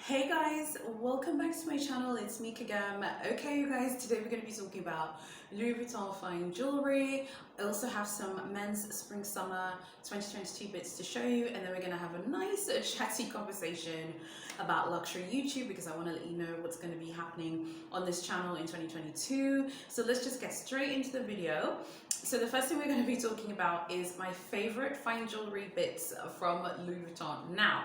Hey guys, welcome back to my channel. It's me Kagam. Okay, you guys, today we're going to be talking about Louis Vuitton fine jewelry. I also have some men's spring summer 2022 bits to show you, and then we're going to have a nice chatty conversation about luxury YouTube because I want to let you know what's going to be happening on this channel in 2022. So let's just get straight into the video. So the first thing we're going to be talking about is my favorite fine jewelry bits from Louis Vuitton. Now,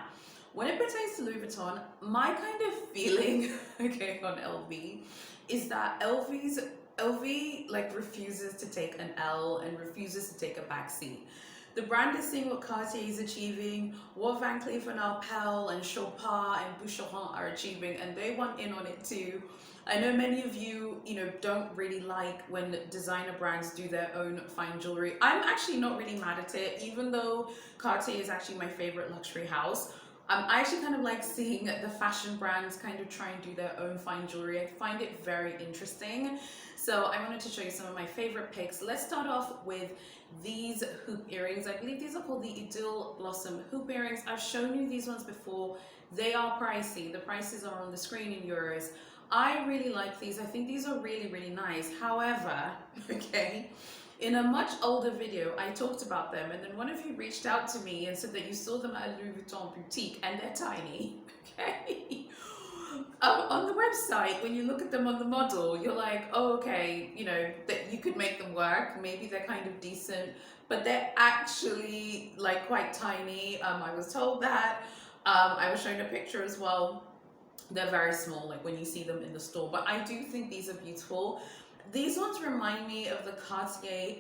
when it pertains to Louis Vuitton, my kind of feeling, okay, on LV is that LV like refuses to take an L and refuses to take a back seat. The brand is seeing what Cartier is achieving, what Van Cleef & Arpels and Chopin and Boucheron are achieving, and they want in on it too. I know many of you, don't really like when designer brands do their own fine jewelry. I'm actually not really mad at it, even though Cartier is actually my favorite luxury house. I actually kind of like seeing the fashion brands kind of try and do their own fine jewelry. I find it very interesting. So I wanted to show you some of my favorite picks. Let's start off with these hoop earrings. I believe these are called the Idyll Blossom hoop earrings. I've shown you these ones before. They are pricey. The prices are on the screen in euros. I really like these. I think these are really, really nice. However, okay, in a much older video, I talked about them, and then one of you reached out to me and said that you saw them at a Louis Vuitton boutique, and they're tiny, okay? On the website, when you look at them on the model, you're like, oh, okay, that you could make them work. Maybe they're kind of decent, but they're actually like quite tiny. I was told that. I was shown a picture as well. They're very small, like when you see them in the store, but I do think these are beautiful. These ones remind me of the Cartier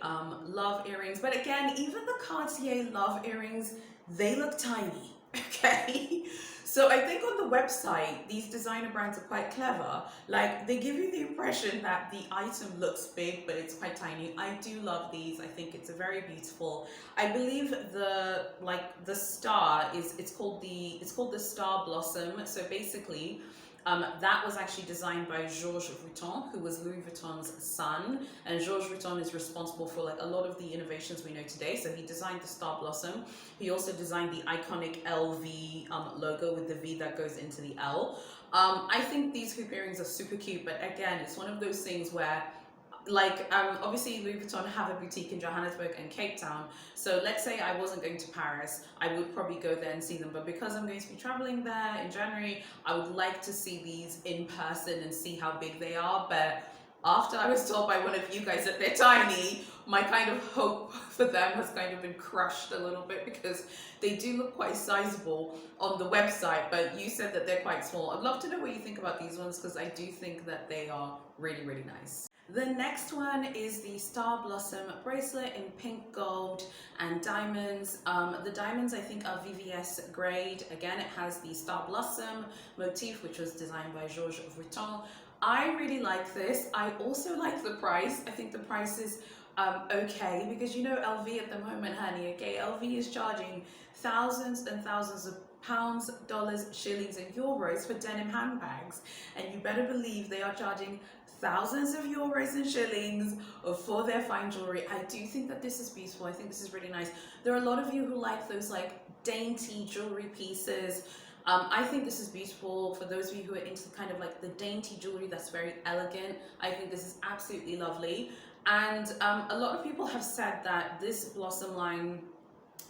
Love earrings, but again, even the Cartier Love earrings, they look tiny, okay? So I think on the website, these designer brands are quite clever. Like, they give you the impression that the item looks big, but it's quite tiny. I do love these. I think it's a very beautiful. I believe the star it's called the Star Blossom. So basically, that was actually designed by Georges Vuitton, who was Louis Vuitton's son, and Georges Vuitton is responsible for like a lot of the innovations we know today. So he designed the Star Blossom. He also designed the iconic LV logo with the V that goes into the L. I think these hoop earrings are super cute, but again, it's one of those things where obviously Louis Vuitton have a boutique in Johannesburg and Cape Town. So let's say I wasn't going to Paris, I would probably go there and see them. But because I'm going to be traveling there in January, I would like to see these in person and see how big they are. But after I was told by one of you guys that they're tiny, my kind of hope for them has kind of been crushed a little bit because they do look quite sizable on the website, but you said that they're quite small. I'd love to know what you think about these ones because I do think that they are really, really nice. The next one is the Star Blossom bracelet in pink, gold, and diamonds. The diamonds I think are VVS grade. Again, it has the Star Blossom motif, which was designed by Georges Vuitton. I really like this. I also like the price. I think the price is okay because LV at the moment, honey, okay, LV is charging thousands and thousands of pounds, dollars, shillings, and euros for denim handbags, and you better believe they are charging thousands of euros and shillings for their fine jewelry. I do think that this is beautiful. I think this is really nice. There are a lot of you who like those like dainty jewelry pieces. I think this is beautiful. For those of you who are into kind of like the dainty jewelry that's very elegant, I think this is absolutely lovely. And a lot of people have said that this Blossom line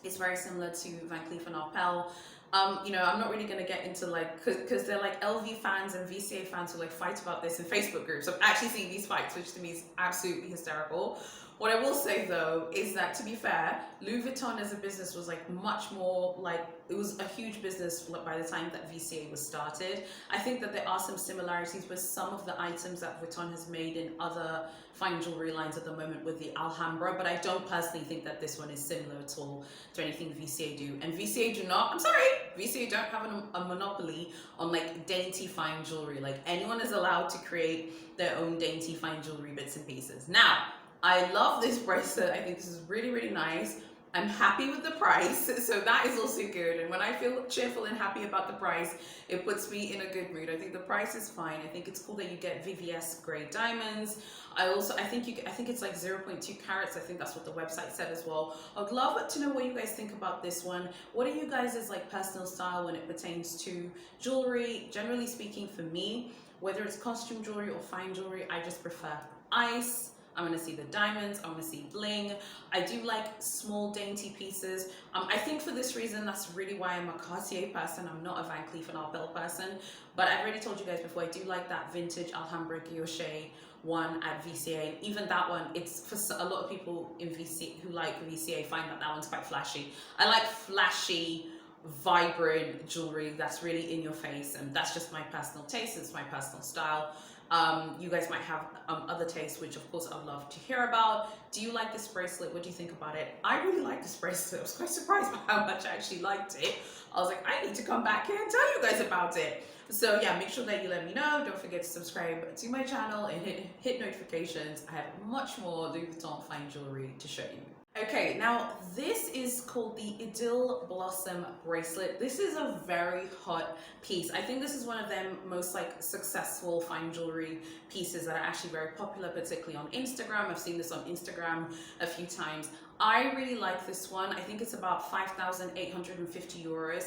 is very similar to Van Cleef & Arpels. I'm not really going to get into because they're like LV fans and VCA fans who like fight about this in Facebook groups. I've actually seen these fights, which to me is absolutely hysterical. What I will say though is that, to be fair, Louis Vuitton as a business was like much more like, it was a huge business by the time that VCA was started. I think that there are some similarities with some of the items that Vuitton has made in other fine jewelry lines at the moment with the Alhambra, but I don't personally think that this one is similar at all to anything VCA do. And VCA do not, I'm sorry, VCA don't have a monopoly on like dainty fine jewelry. Like, anyone is allowed to create their own dainty fine jewelry bits and pieces. Now, I love this bracelet. I think this is really, really nice. I'm happy with the price, so that is also good. And when I feel cheerful and happy about the price, it puts me in a good mood. I think the price is fine. I think it's cool that you get VVS grade diamonds. I think it's like 0.2 carats. I think that's what the website said as well. I'd love to know what you guys think about this one. What are you guys' like personal style when it pertains to jewelry? Generally speaking, for me, whether it's costume jewelry or fine jewelry, I just prefer ice. I want to see the diamonds. I want to see bling. I do like small dainty pieces. I think for this reason, that's really why I'm a Cartier person. I'm not a Van Cleef and Arpels person. But I've already told you guys before, I do like that vintage Alhambra Guilloche one at VCA. Even that one, it's for a lot of people in VCA who like VCA find that one's quite flashy. I like flashy, vibrant jewelry that's really in your face, and that's just my personal taste. It's my personal style. You guys might have other tastes, which of course I'd love to hear about. Do you like this bracelet? What do you think about it? I really like this bracelet. I was quite surprised by how much I actually liked it. I was like, I need to come back here and tell you guys about it. So yeah, make sure that you let me know. Don't forget to subscribe to my channel and hit notifications. I have much more Louis Vuitton fine jewelry to show you. Okay, now this is called the Idyll Blossom bracelet. This is a very hot piece. I think this is one of them most like successful fine jewelry pieces that are actually very popular, particularly on Instagram. I've seen this on Instagram a few times. I really like this one. I think it's about 5,850 euros,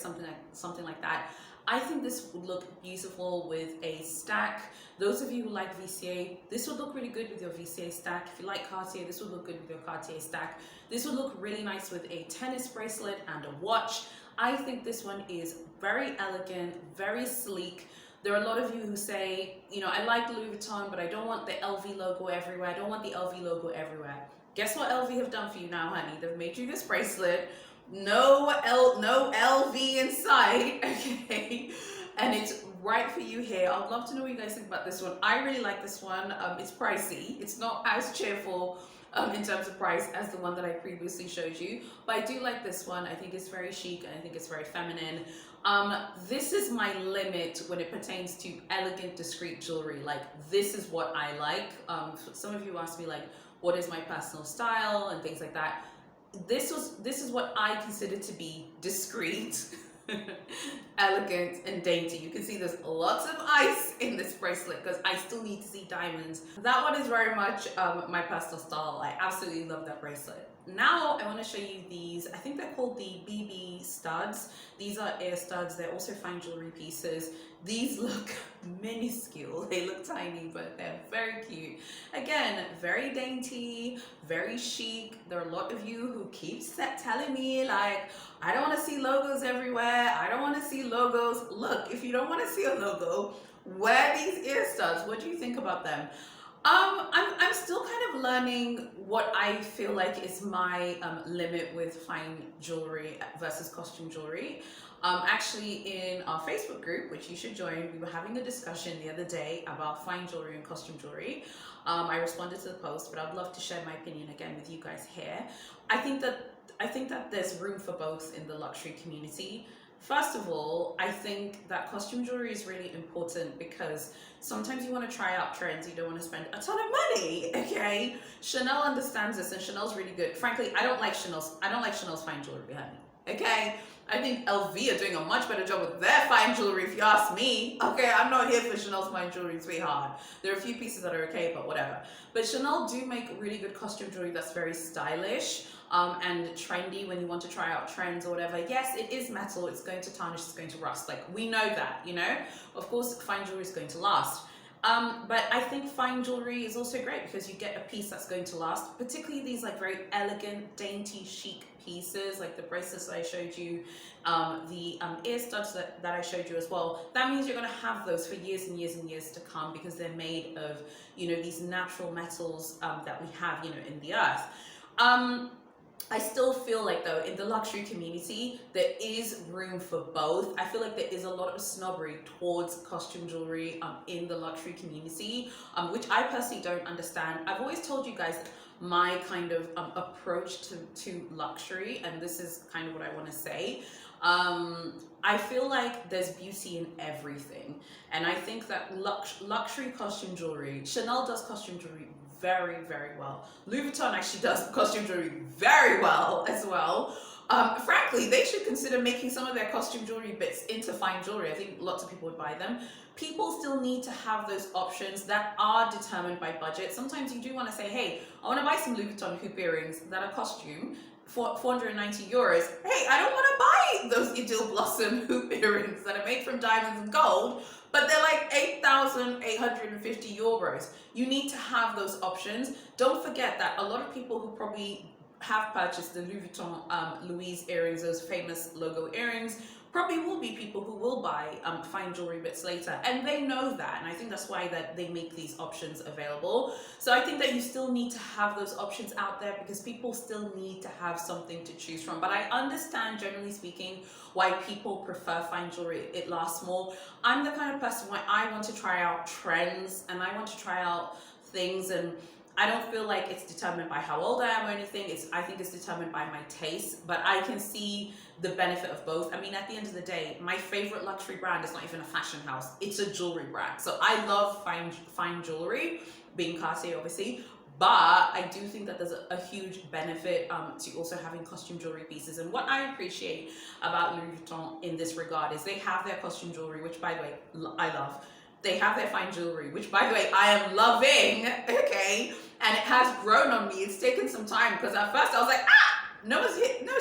something like that. I think this would look beautiful with a stack. Those of you who like VCA, this would look really good with your VCA stack. If you like Cartier, this would look good with your Cartier stack. This would look really nice with a tennis bracelet and a watch. I think this one is very elegant, very sleek. There are a lot of you who say, you know, I like Louis Vuitton, but I don't want the LV logo everywhere. I don't want the LV logo everywhere. Guess what LV have done for you now, honey? They've made you this bracelet. No LV in sight, okay? And it's right for you here. I'd love to know what you guys think about this one. I really like this one. It's pricey. It's not as cheerful in terms of price as the one that I previously showed you, but I do like this one. I think it's very chic and I think it's very feminine. This is my limit when it pertains to elegant, discreet jewelry. Like, this is what I like. Some of you asked me like, what is my personal style and things like that. This is what I consider to be discreet, elegant, and dainty. You can see there's lots of ice in this bracelet because I still need to see diamonds. That one is very much my personal style. I absolutely love that bracelet. Now I want to show you these. I think they're called the BB studs. These are ear studs. They're also fine jewelry pieces. These look minuscule. They look tiny, but they're very cute. Again, very dainty, very chic. There are a lot of you who keep telling me like, I don't want to see logos everywhere. I don't want to see logos. Look, if you don't want to see a logo, wear these ear studs. What do you think about them? I'm still kind of learning what I feel like is my limit with fine jewelry versus costume jewelry. Actually, in our Facebook group, which you should join, we were having a discussion the other day about fine jewelry and costume jewelry. I responded to the post, but I'd love to share my opinion again with you guys here. I think that there's room for both in the luxury community. First of all, I think that costume jewelry is really important because sometimes you want to try out trends, you don't want to spend a ton of money, okay? Chanel understands this, and Chanel's really good. Frankly, I don't like Chanel's fine jewelry, honey, okay? I think LV are doing a much better job with their fine jewelry, if you ask me. Okay, I'm not here for Chanel's fine jewelry, sweetheart. There are a few pieces that are okay, but whatever. But Chanel do make really good costume jewelry that's very stylish and trendy when you want to try out trends or whatever. Yes, it is metal. It's going to tarnish. It's going to rust. Like, we know that, you know? Of course, fine jewelry is going to last. But I think fine jewelry is also great because you get a piece that's going to last, particularly these like very elegant, dainty, chic pieces, like the bracelets that I showed you, the ear studs that I showed you as well. That means you're going to have those for years and years and years to come because they're made of, you know, these natural metals that we have, you know, in the earth. I still feel like, though, in the luxury community, there is room for both. I feel like there is a lot of snobbery towards costume jewelry in the luxury community, which I personally don't understand. I've always told you guys my kind of approach to luxury, and this is kind of what I want to say. I feel like there's beauty in everything, and I think that luxury costume jewelry, Chanel does costume jewelry very, very well. Louis Vuitton actually does costume jewelry very well as well. Frankly, they should consider making some of their costume jewelry bits into fine jewelry. I think lots of people would buy them. People still need to have those options that are determined by budget. Sometimes you do want to say, hey, I want to buy some Louis Vuitton hoop earrings that are costume for 490 euros. Hey, I don't want to buy those Idyll Blossom hoop earrings that are made from diamonds and gold, but they're like 8,850 euros. You need to have those options. Don't forget that a lot of people who probably have purchased the Louis Vuitton Louise earrings, those famous logo earrings, probably will be people who will buy fine jewelry bits later, and they know that, and I think that's why that they make these options available. So I think that you still need to have those options out there because people still need to have something to choose from. But I understand, generally speaking, why people prefer fine jewelry. It lasts more. I'm the kind of person where I want to try out trends and I want to try out things, and I don't feel like it's determined by how old I am or anything. I think it's determined by my taste, but I can see the benefit of both. I mean, at the end of the day, my favorite luxury brand is not even a fashion house. It's a jewelry brand. So I love fine jewelry, being Cartier obviously, but I do think that there's a huge benefit to also having costume jewelry pieces. And what I appreciate about Louis Vuitton in this regard is they have their costume jewelry, which by the way, I love. They have their fine jewelry, which by the way, I am loving, okay? And it has grown on me. It's taken some time because at first I was like, no one's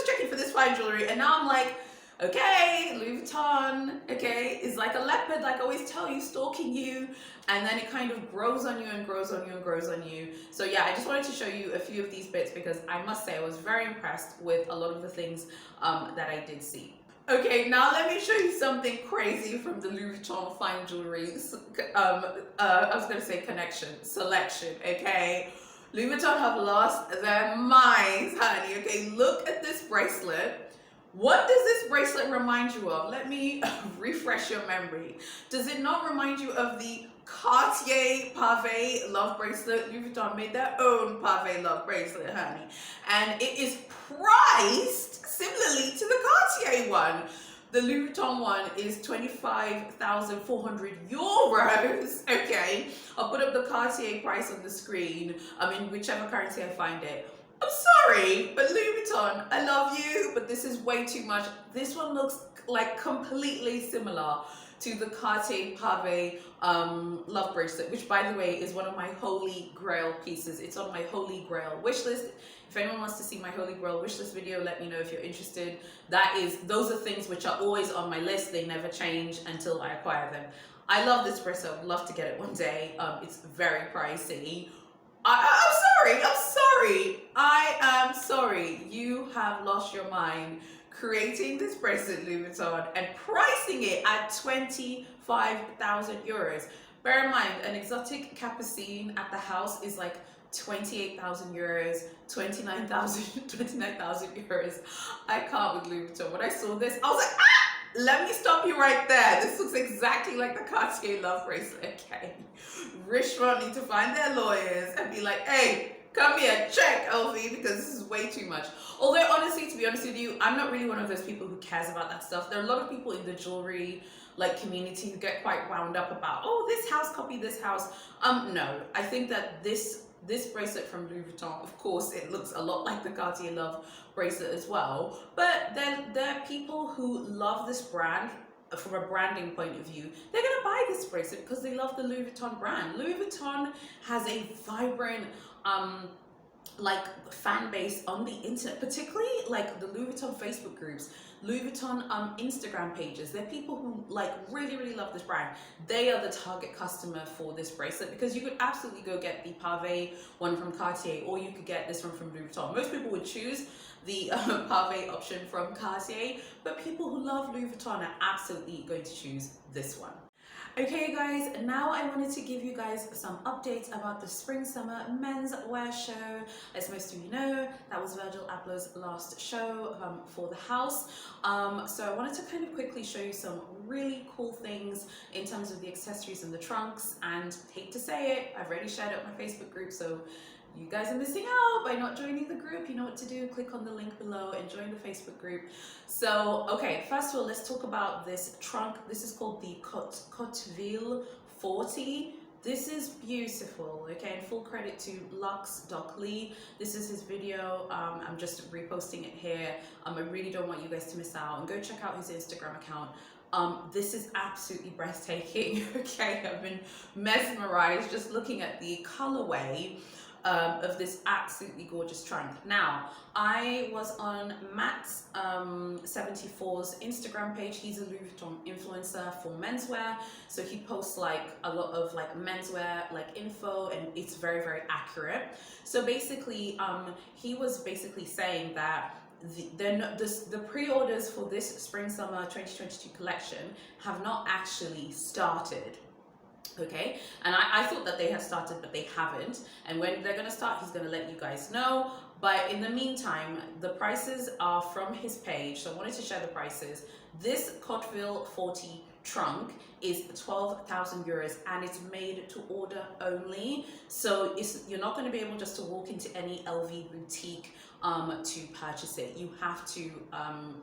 checking for this fine jewelry. And now I'm like, okay, Louis Vuitton, okay, is like a leopard, like I always tell you, stalking you. And then it kind of grows on you and grows on you and grows on you. So yeah, I just wanted to show you a few of these bits because I must say I was very impressed with a lot of the things that I did see. Okay, now let me show you something crazy from the Louis Vuitton fine jewelry, I was going to say selection, okay? Louis Vuitton have lost their minds, honey, okay? Look at this bracelet. What does this bracelet remind you of? Let me refresh your memory. Does it not remind you of the Cartier Pavé Love Bracelet? Louis Vuitton made their own Pavé Love Bracelet, honey. And it is priced similarly to the Cartier one. The Louis Vuitton one is 25,400 euros, okay? I'll put up the Cartier price on the screen, in whichever currency I find it. I'm sorry, but Louis Vuitton, I love you, but this is way too much. This one looks like completely similar to the Cartier Pavé Love Bracelet, which by the way is one of my holy grail pieces. It's on my holy grail wish list. If anyone wants to see my holy grail wish list video, let me know if you're interested. Those are things which are always on my list. They never change until I acquire them. I love this bracelet. I'd love to get it one day. It's very pricey. I'm sorry. I am sorry. You have lost your mind creating this bracelet, Louis Vuitton, and pricing it at 25,000 euros. Bear in mind, an exotic capucine at the house is like 28,000 euros, 29,000 euros. I can't with Louis Vuitton. When I saw this, I was like, let me stop you right there. This looks exactly like the Cartier Love Bracelet, okay? Richemont need to find their lawyers and be like, hey, come here, check, LV, because this is way too much. Although, honestly, to be honest with you, I'm not really one of those people who cares about that stuff. There are a lot of people in the jewelry community who get quite wound up about, oh, this house copied this house. No, I think that this bracelet from Louis Vuitton, of course, it looks a lot like the Cartier Love bracelet as well. But then there are people who love this brand from a branding point of view. They're gonna buy this bracelet because they love the Louis Vuitton brand. Louis Vuitton has a vibrant fan base on the internet, particularly like the Louis Vuitton Facebook groups, Louis Vuitton Instagram pages. They're people who really love this brand. They are the target customer for this bracelet because you could absolutely go get the Pavé one from Cartier, or you could get this one from Louis Vuitton. Most people would choose the Pavé option from Cartier, but people who love Louis Vuitton are absolutely going to choose this one. Okay guys, now I wanted to give you guys some updates about the Spring Summer Men's Wear Show. As most of you know, that was Virgil Abloh's last show for the house. So I wanted to kind of quickly show you some really cool things in terms of the accessories and the trunks, and hate to say it, I've already shared it on my Facebook group, so you guys are missing out by not joining the group. You know what to do, click on the link below and join the Facebook group. So, okay, first of all, let's talk about this trunk. This is called the Cotteville 40. This is beautiful, okay, and full credit to Lux.Lee. This is his video. I'm just reposting it here. I really don't want you guys to miss out, and go check out his Instagram account. This is absolutely breathtaking. Okay, I've been mesmerized just looking at the colorway of this absolutely gorgeous trunk. Now, I was on Matt's 74's Instagram page. He's a Louis Vuitton influencer for menswear, so he posts like a lot of like menswear like info, and it's very, very accurate. So basically, he was basically saying that the pre-orders for this spring-summer 2022 collection have not actually started. Okay, and I thought that they had started, but they haven't, and when they're going to start, he's going to let you guys know. But in the meantime, the prices are from his page, so I wanted to share the prices. This Cotteville 40 trunk is 12,000 euros, and it's made to order only, so you're not going to be able just to walk into any LV boutique to purchase it. You have to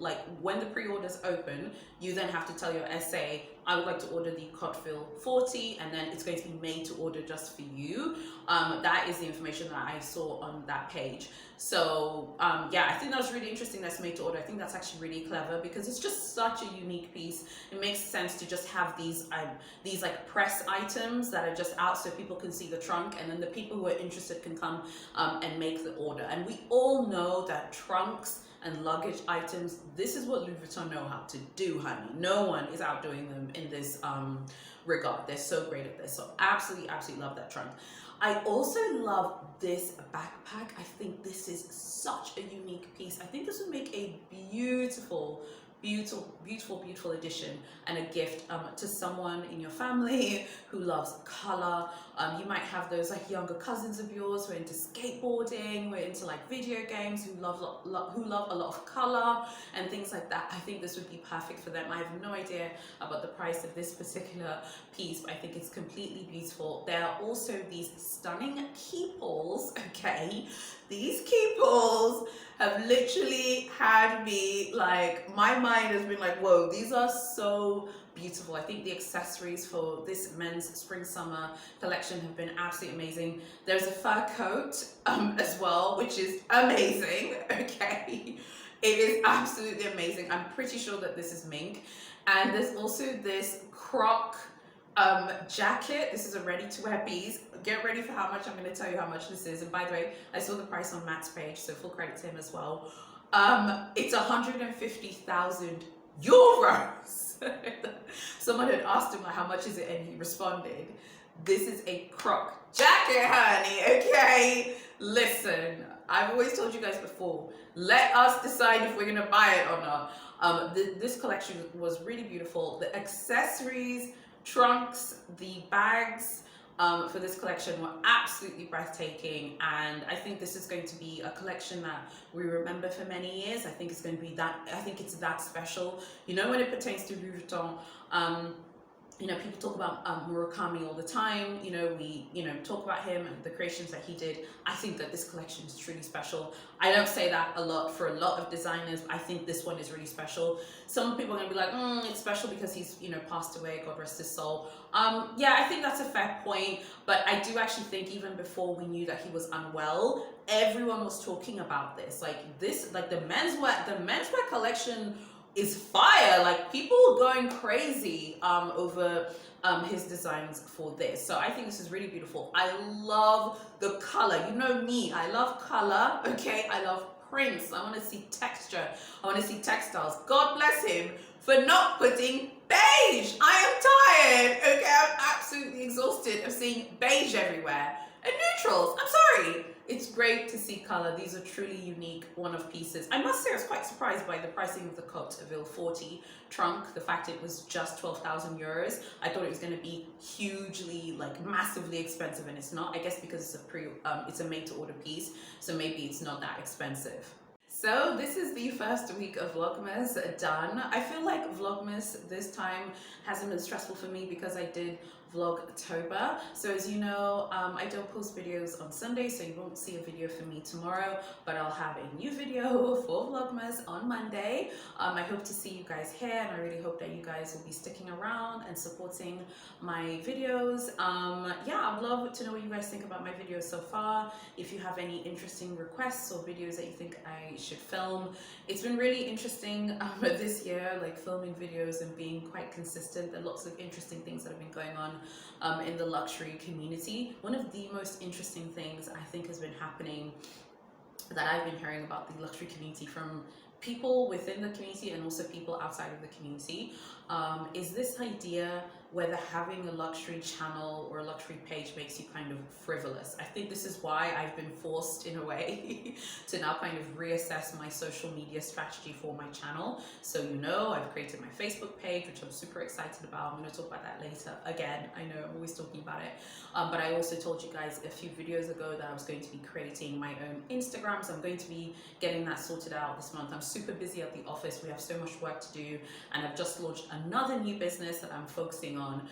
like when the pre-orders open, you then have to tell your SA, I would like to order the Cotteville 40, and then it's going to be made to order just for you. That is the information that I saw on that page. So yeah, I think that was really interesting. That's made to order. I think that's actually really clever, because it's just such a unique piece. It makes sense to just have these like press items that are just out so people can see the trunk, and then the people who are interested can come and make the order. And we all know that trunks and luggage items, this is what Louis Vuitton know how to do, honey. No one is outdoing them in this regard. They're so great at this. So absolutely, absolutely love that trunk. I also love this backpack. I think this is such a unique piece. I think this would make a beautiful, beautiful addition and a gift to someone in your family who loves color. You might have those like younger cousins of yours who are into skateboarding, who are into like video games, who love a lot of color and things like that. I think this would be perfect for them. I have no idea about the price of this particular piece, but I think it's completely beautiful. There are also these stunning keyholes, okay? These keyholes have literally had me like, my mind has been like, whoa, these are so beautiful. I think the accessories for this men's spring summer collection have been absolutely amazing. There's a fur coat as well, which is amazing. Okay, it is absolutely amazing. I'm pretty sure that this is mink. And there's also this croc jacket. This is a ready-to-wear piece. Get ready for how much I'm going to tell you how much this is. And by the way, I saw the price on Matt's page, so full credit to him as well. It's 150,000 euros. Someone had asked him like, how much is it, and he responded, this is a croc jacket, honey. Okay, listen, I've always told you guys before, let us decide if we're gonna buy it or not. This collection was really beautiful. The accessories, trunks, the bags for this collection were absolutely breathtaking, and I think this is going to be a collection that we remember for many years. I think it's going to be that, I think it's that special. You know, when it pertains to Louis Vuitton, you know, people talk about Murakami all the time. You know, we, talk about him and the creations that he did. I think that this collection is truly special. I don't say that a lot for a lot of designers, but I think this one is really special. Some people are gonna be like, it's special because he's, passed away, God rest his soul. Yeah, I think that's a fair point, but I do actually think even before we knew that he was unwell, everyone was talking about this. Like the menswear collection is fire. Like, people are going crazy over his designs for this. So I think this is really beautiful. I love the color. You know me, I love color. Okay, I love prints. I want to see texture. I want to see textiles. God bless him for not putting beige. I am tired. Okay, I'm absolutely exhausted of seeing beige everywhere and neutrals. I'm sorry. It's great to see color. These are truly unique one-off pieces. I must say I was quite surprised by the pricing of the Cotteville 40 trunk. The fact it was just 12,000 euros. I thought it was going to be hugely, like, massively expensive, and it's not. I guess because it's a made-to-order piece, so maybe it's not that expensive. So this is the first week of Vlogmas done. I feel like Vlogmas this time hasn't been stressful for me because I did Vlogtober. So as you know, I don't post videos on Sunday, so you won't see a video from me tomorrow, but I'll have a new video for Vlogmas on Monday. I hope to see you guys here, and I really hope that you guys will be sticking around and supporting my videos. Yeah, I'd love to know what you guys think about my videos so far. If you have any interesting requests or videos that you think I should film. It's been really interesting this year, like filming videos and being quite consistent. There are lots of interesting things that have been going on in the luxury community. One of the most interesting things I think has been happening that I've been hearing about the luxury community from people within the community and also people outside of the community is this idea whether having a luxury channel or a luxury page makes you kind of frivolous. I think this is why I've been forced in a way to now kind of reassess my social media strategy for my channel. So you know, I've created my Facebook page, which I'm super excited about. I'm going to talk about that later. Again, I know I'm always talking about it, but I also told you guys a few videos ago that I was going to be creating my own Instagram, so I'm going to be getting that sorted out this month. I'm super busy at the office. We have so much work to do, and I've just launched another new business that I'm focusing on,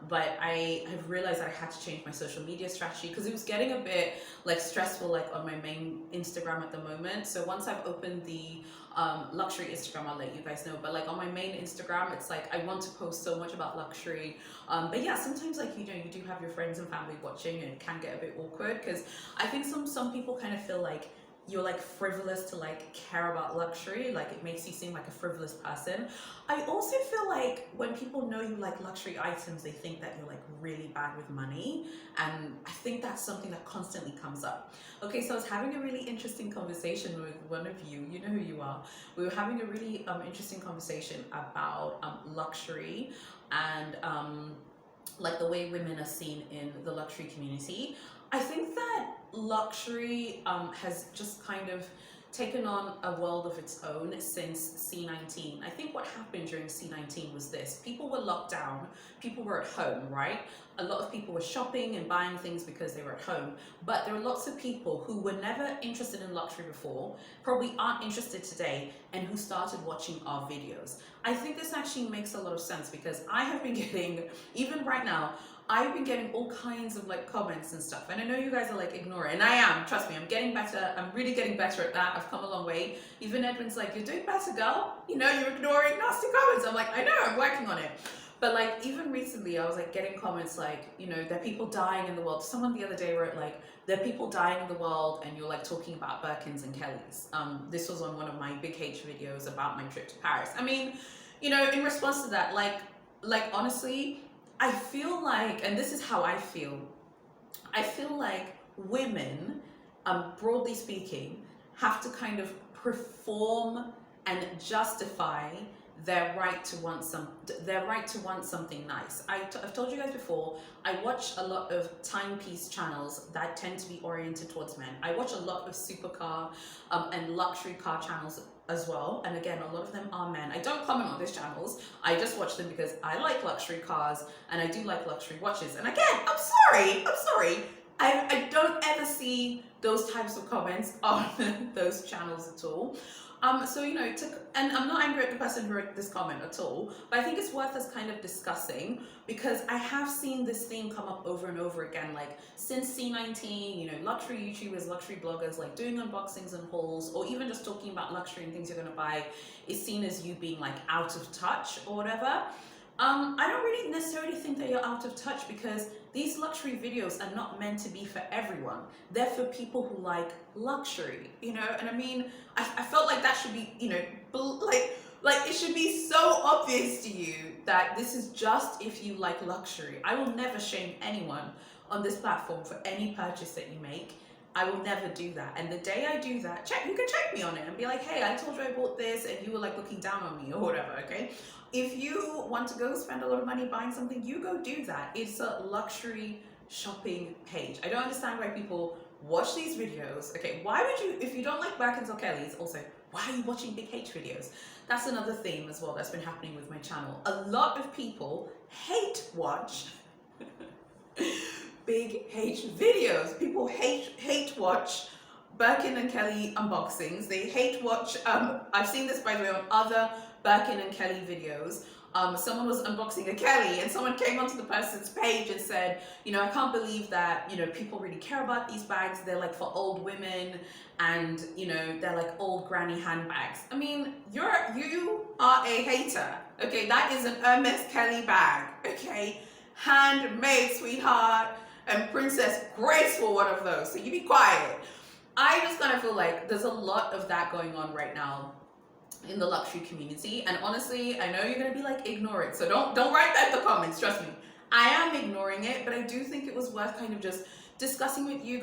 but I have realized that I had to change my social media strategy because it was getting a bit like stressful, like on my main Instagram at the moment. So once I've opened the luxury Instagram, I'll let you guys know, but like on my main Instagram, it's like I want to post so much about luxury, but yeah, sometimes, like, you know, you do have your friends and family watching and it can get a bit awkward because I think some people kind of feel like you're like frivolous to like care about luxury, like it makes you seem like a frivolous person. I also feel like when people know you like luxury items, they think that you're like really bad with money, and I think that's something that constantly comes up. Okay, so I was having a really interesting conversation with one of you, you know who you are. We were having a really interesting conversation about luxury and like the way women are seen in the luxury community. I think that luxury has just kind of taken on a world of its own since C19. I think what happened during C19 was this: people were locked down, people were at home, right? A lot of people were shopping and buying things because they were at home, but there are lots of people who were never interested in luxury before, probably aren't interested today, and who started watching our videos. I think this actually makes a lot of sense because I have been getting, even right now, I've been getting all kinds of like comments and stuff, and I know you guys are like ignore it, and I am, trust me, I'm getting better. I'm really getting better at that. I've come a long way. Even Edwin's like, you're doing better, girl, you know, you're ignoring nasty comments. I'm like, I know, I'm working on it. But like, even recently I was like getting comments like, you know, there are people dying in the world. Someone the other day wrote like, there are people dying in the world and you're like talking about Birkins and Kellys. This was on one of my Big H videos about my trip to Paris. I mean, you know, in response to that, like honestly, I feel like, and this is how I feel like women, broadly speaking, have to kind of perform and justify their right to want something nice. I've told you guys before, I watch a lot of timepiece channels that tend to be oriented towards men. I watch a lot of supercar and luxury car channels as well, and again, a lot of them are men. I don't comment on these channels, I just watch them because I like luxury cars and I do like luxury watches. And again, I'm sorry, I don't ever see those types of comments on those channels at all. So, you know, and I'm not angry at the person who wrote this comment at all, but I think it's worth us kind of discussing because I have seen this theme come up over and over again, like since C19, you know, luxury YouTubers, luxury bloggers, like doing unboxings and hauls, or even just talking about luxury and things you're gonna buy is seen as you being like out of touch or whatever. I don't really necessarily think that you're out of touch because these luxury videos are not meant to be for everyone. They're for people who like luxury, you know? And I mean, I felt like that should be, you know, like it should be so obvious to you that this is just if you like luxury. I will never shame anyone on this platform for any purchase that you make. I will never do that. And the day I do that, you can check me on it and be like, hey, I told you I bought this and you were like looking down on me or whatever, okay? If you want to go spend a lot of money buying something, you go do that. It's a luxury shopping page. I don't understand why people watch these videos. Okay, why would you, if you don't like Birkins or Kellys, also, why are you watching Big H videos? That's another theme as well that's been happening with my channel. A lot of people hate watch Big H videos. People hate watch Birkin and Kelly unboxings. They hate watch. I've seen this, by the way, on other Birkin and Kelly videos. Someone was unboxing a Kelly and someone came onto the person's page and said, you know, I can't believe that, you know, people really care about these bags. They're like for old women and, you know, they're like old granny handbags. I mean, you are a hater. Okay, that is an Hermes Kelly bag. Okay, handmade, sweetheart. And Princess Grace wore one of those. So you be quiet. I just kind of feel like there's a lot of that going on right now in the luxury community, and honestly, I know you're gonna be like, ignore it, so don't write that in the comments, trust me. I am ignoring it, but I do think it was worth kind of just discussing with you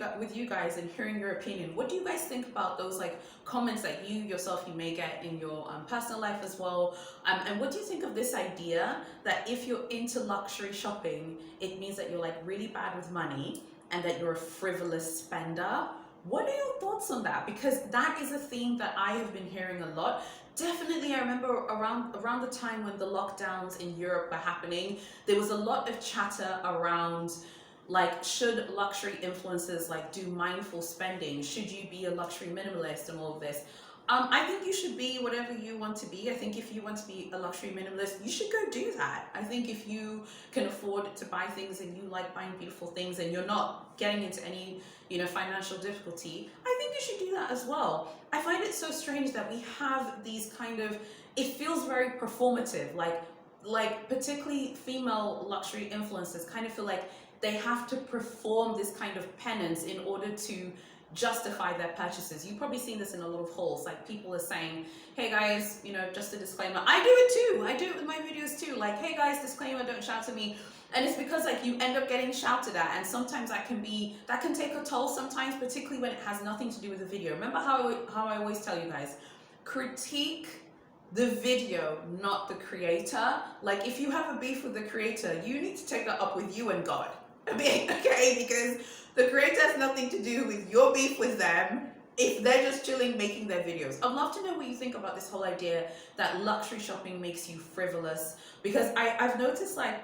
guys and hearing your opinion. What do you guys think about those like comments that you yourself may get in your personal life as well? And what do you think of this idea that if you're into luxury shopping, it means that you're like really bad with money and that you're a frivolous spender? What are your thoughts on that? Because that is a theme that I have been hearing a lot. Definitely, I remember around the time when the lockdowns in Europe were happening, there was a lot of chatter around like, should luxury influencers like do mindful spending? Should you be a luxury minimalist and all of this? I think you should be whatever you want to be. I think if you want to be a luxury minimalist, you should go do that. I think if you can afford to buy things and you like buying beautiful things and you're not getting into any, you know, financial difficulty, I think you should do that as well. I find it so strange that we have these kind of, it feels very performative, like particularly female luxury influencers kind of feel like they have to perform this kind of penance in order to justify their purchases. You've probably seen this in a lot of hauls, like people are saying, hey guys, you know, just a disclaimer. I do it too. I do it with my videos too. Like, hey guys, disclaimer, don't shout at me. And it's because like you end up getting shouted at, and sometimes that can take a toll sometimes, particularly when it has nothing to do with the video. Remember how I always tell you guys, critique the video, not the creator. Like if you have a beef with the creator, you need to take that up with you and God. I mean, okay, because the creator has nothing to do with your beef with them if they're just chilling making their videos. I'd love to know what you think about this whole idea that luxury shopping makes you frivolous, because I've noticed like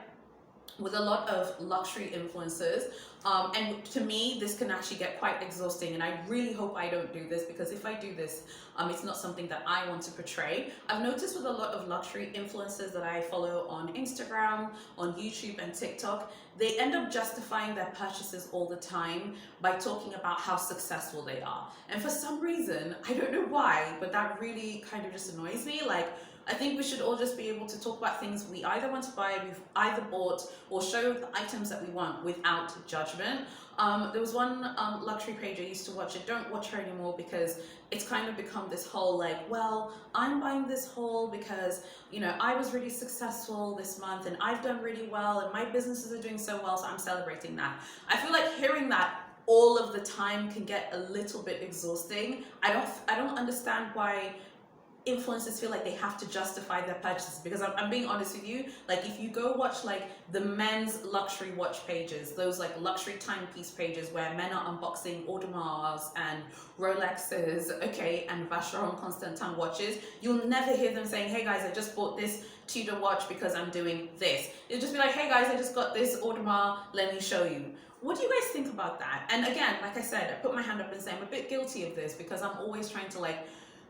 with a lot of luxury influencers, and to me this can actually get quite exhausting, and I really hope I don't do this, because if I do this, it's not something that I want to portray. I've noticed with a lot of luxury influencers that I follow on Instagram, on YouTube and TikTok, they end up justifying their purchases all the time by talking about how successful they are. And for some reason, I don't know why, but that really kind of just annoys me. Like, I think we should all just be able to talk about things we either want to buy, we've either bought, or show the items that we want without judgment. There was one luxury page I used to watch. I don't watch her anymore because it's kind of become this whole like, well, I'm buying this haul because, you know, I was really successful this month and I've done really well and my businesses are doing so well, so I'm celebrating that. I feel like hearing that all of the time can get a little bit exhausting. I don't understand why influencers feel like they have to justify their purchases, because I'm being honest with you, like if you go watch like the men's luxury watch pages, those like luxury timepiece pages where men are unboxing Audemars and Rolexes, okay, and Vacheron Constantin watches, you'll never hear them saying, hey guys, I just bought this Tudor watch because I'm doing this. It'll just be like, hey guys, I just got this Audemars, let me show you. What do you guys think about that? And again, like I said, I put my hand up and say I'm a bit guilty of this, because I'm always trying to like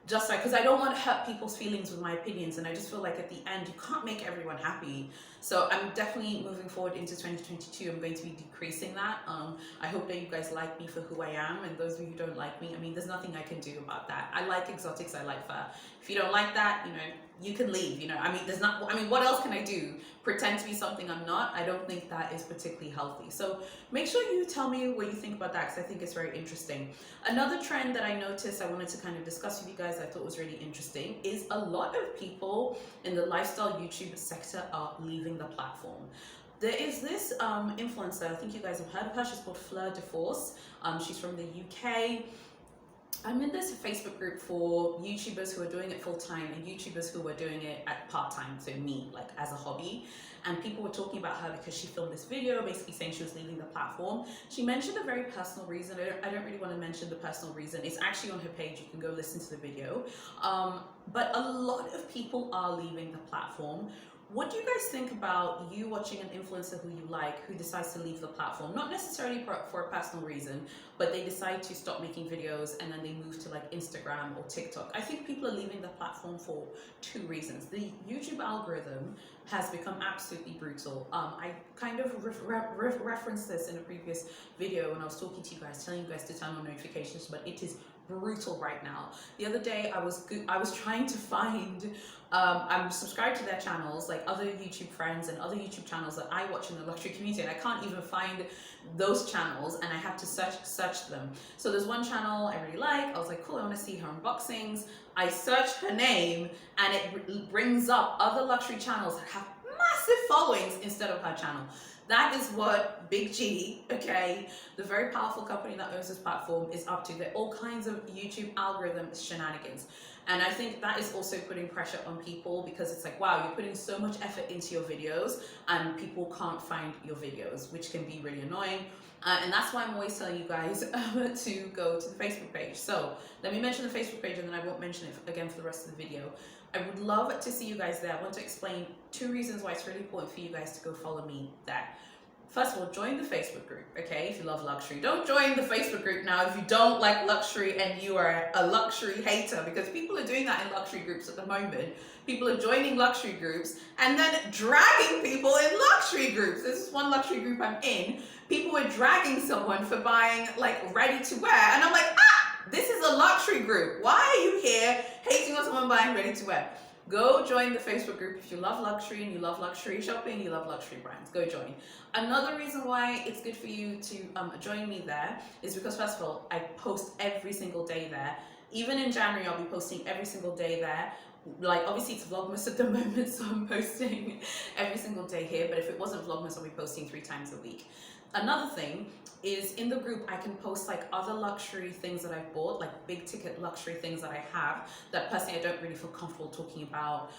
justify, because I don't want to hurt people's feelings with my opinions, and I just feel like at the end you can't make everyone happy. So I'm definitely moving forward into 2022. I'm going to be decreasing that. I hope that you guys like me for who I am, and those of you who don't like me, I mean, there's nothing I can do about that. I like exotics, I like fur. If you don't like that, you know, you can leave, you know. I mean, what else can I do? Pretend to be something I'm not? I don't think that is particularly healthy. So make sure you tell me what you think about that, because I think it's very interesting. Another trend that I noticed I wanted to kind of discuss with you guys, I thought was really interesting, is a lot of people in the lifestyle YouTube sector are leaving the platform. There is this influencer, I think you guys have heard of her, she's called Fleur de Force. She's from the UK. I'm in this Facebook group for YouTubers who are doing it full-time and YouTubers who are doing it at part-time, so me, like as a hobby. And people were talking about her because she filmed this video basically saying she was leaving the platform. She mentioned a very personal reason. I don't really want to mention the personal reason. It's actually on her page. You can go listen to the video. But a lot of people are leaving the platform what do you guys think about you watching an influencer who you like, who decides to leave the platform? Not necessarily for a personal reason, but they decide to stop making videos and then they move to like Instagram or TikTok. I think people are leaving the platform for two reasons. The YouTube algorithm has become absolutely brutal. I kind of referenced this in a previous video when I was talking to you guys, telling you guys to turn on notifications, but it is brutal right now. The other day I was trying to find I'm subscribed to their channels, like other YouTube friends and other YouTube channels that I watch in the luxury community, and I can't even find those channels, and I have to search them. So there's one channel I really like. I was like, cool, I want to see her unboxings. I search her name and it brings up other luxury channels that have massive followings instead of her channel. That is what Big G, okay, the very powerful company that owns this platform, is up to. They're all kinds of YouTube algorithm shenanigans. And I think that is also putting pressure on people, because it's like, wow, you're putting so much effort into your videos and people can't find your videos, which can be really annoying. And that's why I'm always telling you guys to go to the Facebook page. So let me mention the Facebook page and then I won't mention it again for the rest of the video. I would love to see you guys there. I want to explain two reasons why it's really important for you guys to go follow me there. First of all, join the Facebook group, okay, if you love luxury. Don't join the Facebook group now if you don't like luxury and you are a luxury hater, because people are doing that in luxury groups at the moment. People are joining luxury groups and then dragging people in luxury groups. This is one luxury group I'm in. People were dragging someone for buying like ready to wear, and I'm like, this is a luxury group. Why are you here hating on someone buying ready to wear? Go join the Facebook group if you love luxury and you love luxury shopping, you love luxury brands. Go join. Another reason why it's good for you to join me there is because, first of all, I post every single day there. Even in January, I'll be posting every single day there. Like, obviously it's Vlogmas at the moment, so I'm posting every single day here, but if it wasn't Vlogmas, I'll be posting 3 times a week. Another thing is, in the group I can post like other luxury things that I've bought, like big ticket luxury things that I have that personally I don't really feel comfortable talking about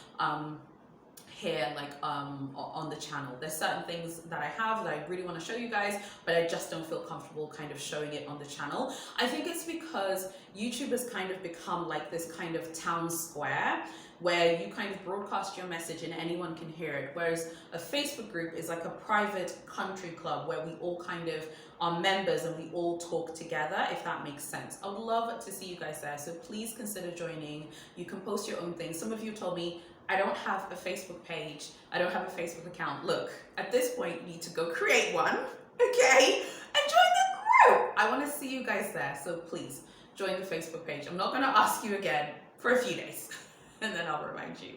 here, like on the channel. There's certain things that I have that I really want to show you guys, but I just don't feel comfortable kind of showing it on the channel. I think it's because YouTube has kind of become like this kind of town square where you kind of broadcast your message and anyone can hear it, whereas a Facebook group is like a private country club where we all kind of are members and we all talk together, if that makes sense. I would love to see you guys there, so please consider joining. You can post your own things. Some of you told me, I don't have a Facebook page, I don't have a Facebook account. Look, at this point you need to go create one, okay, and join the group. I want to see you guys there, so please join the Facebook page. I'm not going to ask you again for a few days and then I'll remind you.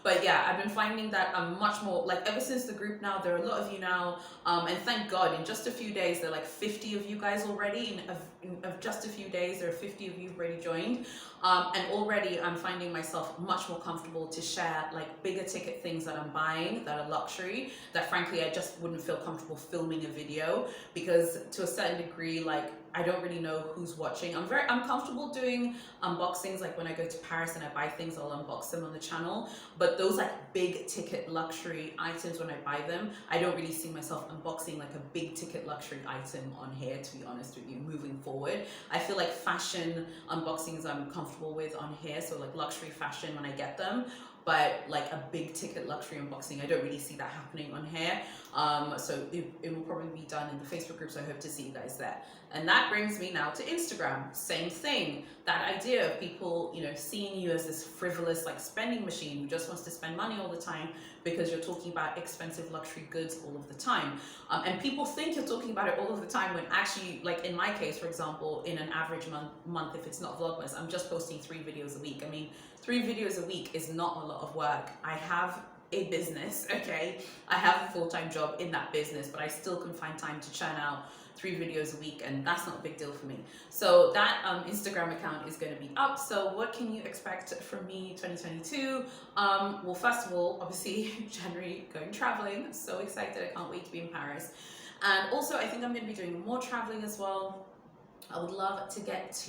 But yeah, I've been finding that I'm much more, like ever since the group now, there are a lot of you now, and thank God in just a few days, there are like 50 of you guys already. In just a few days, there are 50 of you already joined. And already I'm finding myself much more comfortable to share like bigger ticket things that I'm buying that are luxury, that frankly I just wouldn't feel comfortable filming a video, because to a certain degree, like I don't really know who's watching. I'm comfortable doing unboxings, like when I go to Paris and I buy things, I'll unbox them on the channel. But those like big ticket luxury items, when I buy them, I don't really see myself unboxing like a big ticket luxury item on here, to be honest with you, moving forward. I feel like fashion unboxings I'm comfortable with on here, so like luxury fashion when I get them, but like a big ticket luxury unboxing, I don't really see that happening on here. So it will probably be done in the Facebook group, so I hope to see you guys there. And that brings me now to Instagram. Same thing, that idea of people, you know, seeing you as this frivolous like spending machine who just wants to spend money all the time because you're talking about expensive luxury goods all of the time. And people think you're talking about it all of the time when actually, like in my case, for example, in an average month, if it's not Vlogmas, I'm just posting 3 videos a week. I mean, 3 videos a week is not a lot of work. I have a business, okay? I have a full-time job in that business, but I still can find time to churn out 3 videos a week, and that's not a big deal for me. So that Instagram account is going to be up. So what can you expect from me 2022? Well, first of all, obviously January, going traveling. So excited, I can't wait to be in Paris. And also I think I'm going to be doing more traveling as well. I would love to get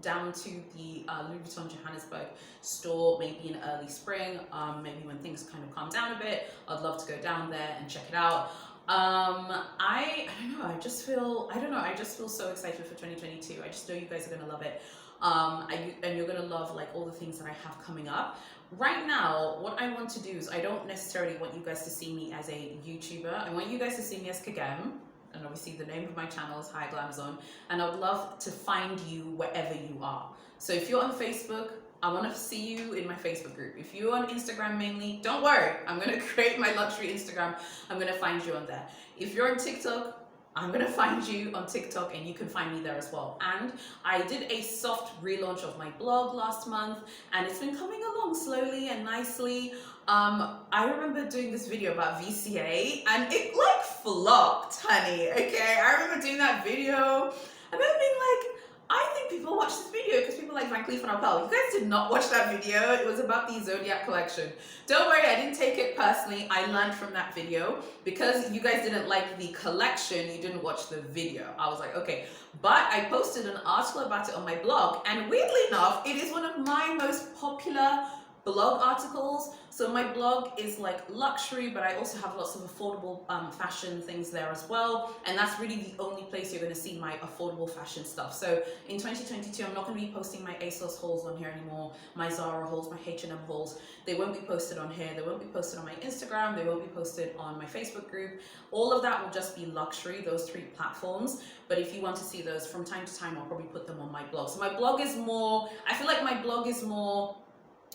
down to the Louis Vuitton Johannesburg store, maybe in early spring, maybe when things kind of calm down a bit. I'd love to go down there and check it out. I don't know, I just feel so excited for 2022. I just know you guys are gonna love it. And you're gonna love like all the things that I have coming up. right now, what I want to do is I don't necessarily want you guys to see me as a YouTuber. I want you guys to see me as Kagam. And obviously the name of my channel is Haya Glam Zone. And I would love to find you wherever you are. So if you're on Facebook, I want to see you in my Facebook group. If you're on Instagram mainly, don't worry. I'm going to create my luxury Instagram. I'm going to find you on there. If you're on TikTok, I'm going to find you on TikTok and you can find me there as well. And I did a soft relaunch of my blog last month and it's been coming along slowly and nicely. I remember doing this video about VCA and it like flopped, honey. Okay, I remember doing that video and then being like, I think people watch this video because people like Van Cleef and Arpels. You guys did not watch that video. It was about the Zodiac collection. Don't worry, I didn't take it personally. I learned from that video. Because you guys didn't like the collection, you didn't watch the video. I was like, okay. But I posted an article about it on my blog. And weirdly enough, it is one of my most popular blog articles. So my blog is like luxury, but I also have lots of affordable fashion things there as well. And that's really the only place you're going to see my affordable fashion stuff. So in 2022, I'm not going to be posting my ASOS hauls on here anymore, my Zara hauls, my H&M hauls. They won't be posted on here. They won't be posted on my Instagram. They won't be posted on my Facebook group. All of that will just be luxury, those 3 platforms. But if you want to see those from time to time, I'll probably put them on my blog. So my blog is more, I feel like my blog is more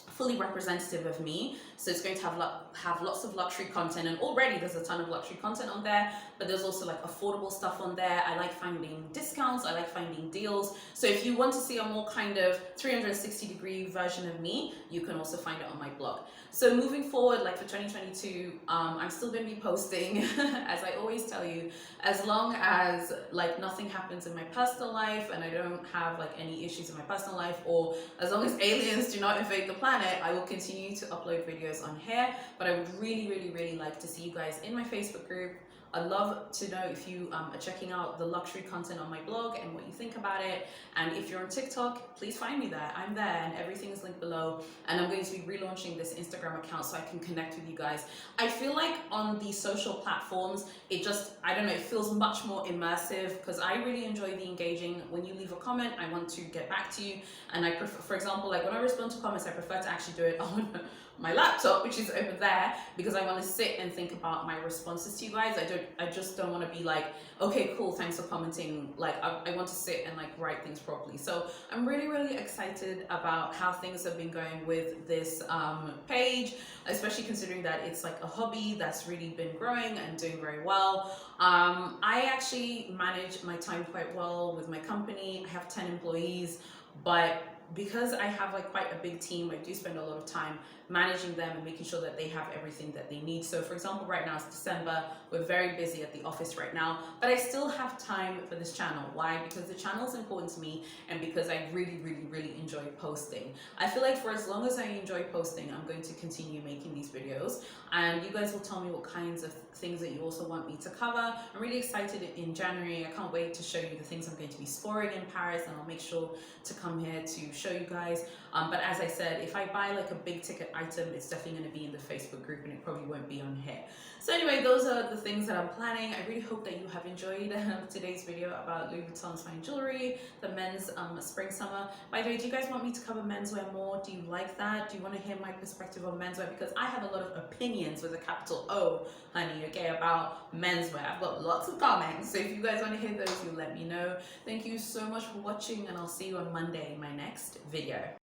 fully representative of me, so it's going to have lots of luxury content, and already there's a ton of luxury content on there, but there's also like affordable stuff on there. I like finding discounts, I like finding deals, so if you want to see a more kind of 360-degree version of me, you can also find it on my blog. So moving forward, like for 2022, I'm still going to be posting, as I always tell you, as long as like nothing happens in my personal life and I don't have like any issues in my personal life, or as long as aliens do not invade the planet, I will continue to upload videos on here. But I would really like to see you guys in my Facebook group. I'd love to know if you are checking out the luxury content on my blog and what you think about it. And if you're on TikTok, please find me there. I'm there and everything is linked below. And I'm going to be relaunching this Instagram account so I can connect with you guys. I feel like on the social platforms, it just, I don't know, it feels much more immersive because I really enjoy the engaging. When you leave a comment, I want to get back to you. And I prefer, for example, like when I respond to comments, I prefer to actually do it on my laptop, which is over there, because I want to sit and think about my responses to you guys. I just don't want to be like, okay, cool, thanks for commenting. Like I want to sit and like write things properly. So I'm really excited about how things have been going with this page, especially considering that it's like a hobby that's really been growing and doing very well. I actually manage my time quite well with my company. I have 10 employees, but because I have like quite a big team, I do spend a lot of time managing them and making sure that they have everything that they need. So for example, right now it's December, we're very busy at the office right now, but I still have time for this channel. Why? Because the channel is important to me and because I really enjoy posting. I feel like for as long as I enjoy posting, I'm going to continue making these videos, and you guys will tell me what kinds of things that you also want me to cover. I'm really excited in January. I can't wait to show you the things I'm going to be scoring in Paris, and I'll make sure to come here to show you guys. But as I said, if I buy like a big ticket item, it's definitely going to be in the Facebook group and it probably won't be on here. So anyway, those are the things that I'm planning. I really hope that you have enjoyed today's video about Louis Vuitton's fine jewelry, the men's spring summer. By the way, do you guys want me to cover menswear more? Do you like that? Do you want to hear my perspective on menswear? Because I have a lot of opinions with a capital O, honey, okay, about menswear. I've got lots of comments, so if you guys want to hear those, you let me know. Thank you so much for watching, and I'll see you on Monday in my next video.